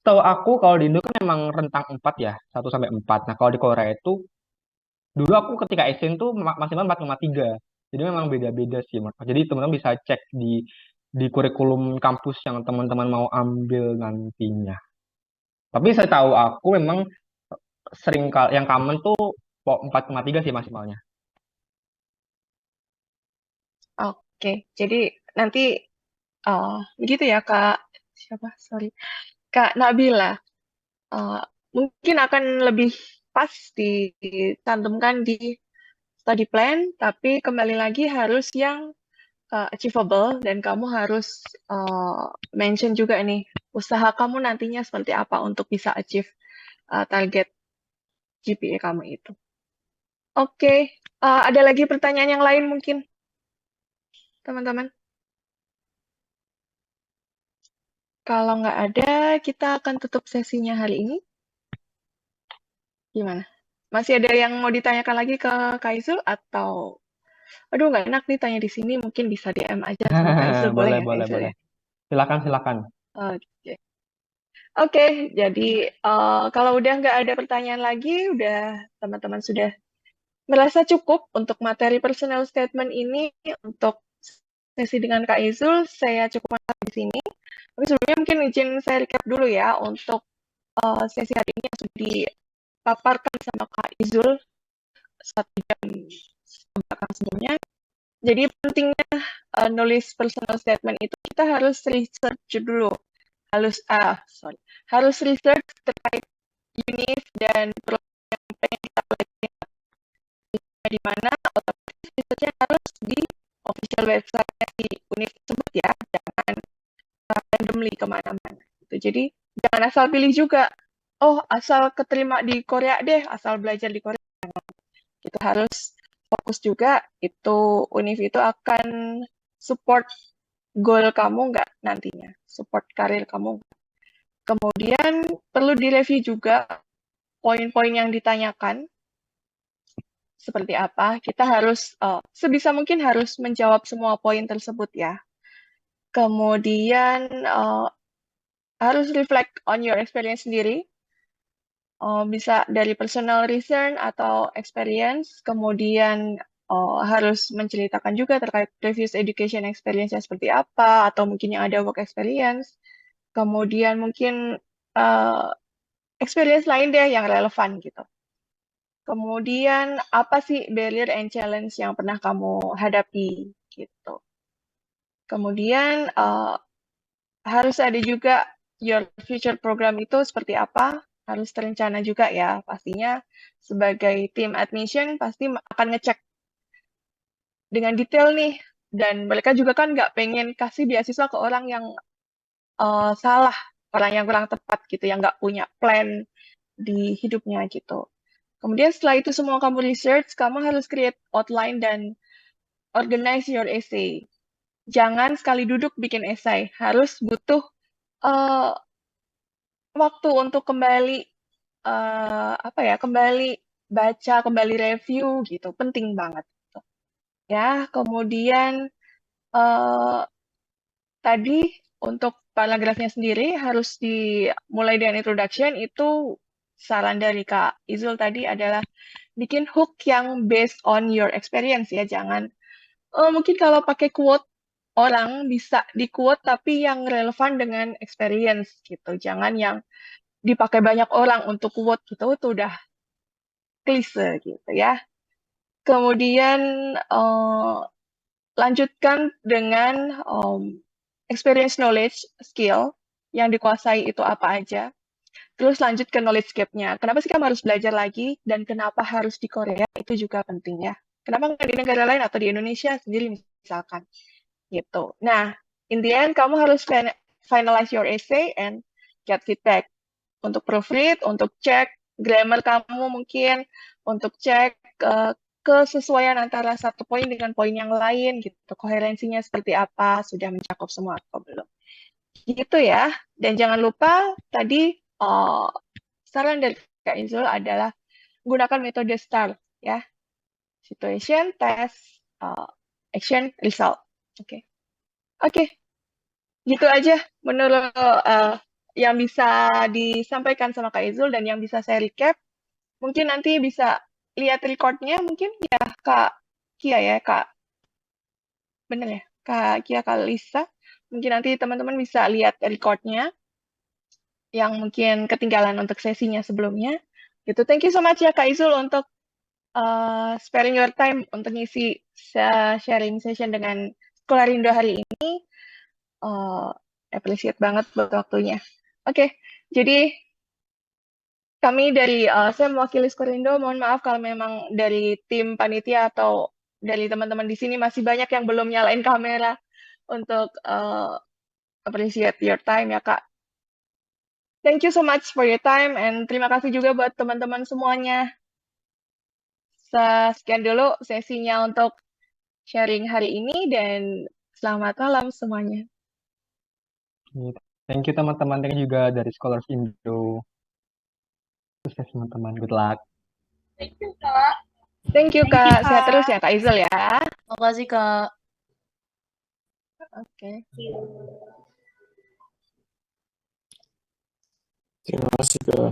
Tahu aku kalau di Indo kan memang rentang 4 ya, 1 sampai 4. Nah, kalau di Korea itu dulu aku ketika SN tuh maksimal 4,3. Jadi memang beda-beda sih, Mas. Jadi teman-teman bisa cek di kurikulum kampus yang teman-teman mau ambil nantinya. Tapi saya tahu aku memang yang common tuh 4,3 sih maksimalnya. Oke, jadi nanti begitu ya Kak, siapa? Sorry, Kak Nabila. Eh, mungkin akan lebih pas dicantumkan di study plan, tapi kembali lagi harus yang achievable dan kamu harus eh, mention juga nih usaha kamu nantinya seperti apa untuk bisa achieve target GPA kamu itu. Oke, ada lagi pertanyaan yang lain mungkin teman-teman? Kalau nggak ada, kita akan tutup sesinya hari ini. Gimana? Masih ada yang mau ditanyakan lagi ke Kaizul atau aduh nggak enak nih tanya di sini mungkin bisa DM aja sama Kaizul boleh Boleh, ya boleh, Kaizul boleh. ya? Silakan, silakan. Oke. Oke, jadi kalau udah nggak ada pertanyaan lagi, udah teman-teman sudah merasa cukup untuk materi personal statement ini untuk sesi dengan Kak Izul. Saya cukup di sini. Tapi sebelumnya mungkin izin saya recap dulu ya untuk sesi hari ini yang sudah dipaparkan sama Kak Izul 1 jam belakang sebelumnya. Jadi pentingnya nulis personal statement itu kita harus research dulu, harus research terkait unit dan program yang pengen kita pelajari di mana, otomatis researchnya harus di official website si unit tersebut ya, jangan randomly kemana-mana. Gitu. Jadi jangan asal pilih juga, oh asal keterima di Korea deh, asal belajar di Korea. Kita harus fokus juga, itu univ itu akan support goal kamu nggak nantinya, support karir kamu. Kemudian perlu direview juga poin-poin yang ditanyakan, seperti apa. Kita harus, sebisa mungkin harus menjawab semua poin tersebut ya. Kemudian harus reflect on your experience sendiri, bisa dari personal reason atau experience, kemudian harus menceritakan juga terkait previous education experience-nya seperti apa, atau mungkin yang ada work experience, kemudian mungkin experience lain deh yang relevan gitu. Kemudian apa sih barrier and challenge yang pernah kamu hadapi gitu. Kemudian harus ada juga your future program itu seperti apa, harus terencana juga ya. Pastinya sebagai tim admission pasti akan ngecek dengan detail nih. Dan mereka juga kan nggak pengen kasih beasiswa ke orang yang salah, orang yang kurang tepat gitu, yang nggak punya plan di hidupnya gitu. Kemudian setelah itu semua kamu research, kamu harus create outline dan organize your essay. Jangan sekali duduk bikin essay, harus butuh uh, waktu untuk kembali kembali baca, kembali review gitu, penting banget. Gitu. Ya, kemudian uh, tadi untuk paragrafnya sendiri harus dimulai dengan introduction. Itu saran dari Kak Izul tadi adalah bikin hook yang based on your experience ya, jangan mungkin kalau pakai quote orang bisa di quote tapi yang relevan dengan experience gitu, jangan yang dipakai banyak orang untuk quote gitu, itu udah klise gitu ya. Kemudian lanjutkan dengan experience, knowledge, skill yang dikuasai itu apa aja. Terus lanjut ke knowledge gap-nya. Kenapa sih kamu harus belajar lagi dan kenapa harus di Korea? Itu juga penting ya. Kenapa nggak di negara lain atau di Indonesia sendiri misalkan? Gitu. Nah, in the end kamu harus finalize your essay and get feedback. Untuk proofread, untuk cek grammar kamu mungkin, untuk cek kesesuaian antara satu poin dengan poin yang lain gitu. Koherensinya seperti apa, sudah mencakup semua atau belum. Gitu ya. Dan jangan lupa tadi saran dari Kak Izul adalah gunakan metode STAR ya. Situation, test, action, result. Oke. Oke, gitu aja menurut yang bisa disampaikan sama Kak Izul dan yang bisa saya recap. Mungkin nanti bisa lihat recordnya mungkin ya Kak Kia ya, Kak. Bener ya? Kak Kia, Kak Lisa. Mungkin nanti teman-teman bisa lihat recordnya yang mungkin ketinggalan untuk sesinya sebelumnya. Gitu. Thank you so much ya Kak Izul untuk sparing your time untuk ngisi sharing session dengan Sekolarindo hari ini. Appreciate banget buat waktunya. Oke, jadi kami dari saya mewakili Skorindo, mohon maaf kalau memang dari tim panitia atau dari teman-teman di sini masih banyak yang belum nyalain kamera untuk appreciate your time ya Kak. Thank you so much for your time and terima kasih juga buat teman-teman semuanya. Sekian dulu sesinya untuk sharing hari ini dan selamat malam semuanya. Thank you teman-teman, thank you juga dari Scholars Indo. Sukses teman-teman, good luck. Thank you, Kak. Thank you Thank you, Kak, sehat Kak. terus ya Kak Izul ya. Makasih, Kak. Oke. Terima kasih, Kak.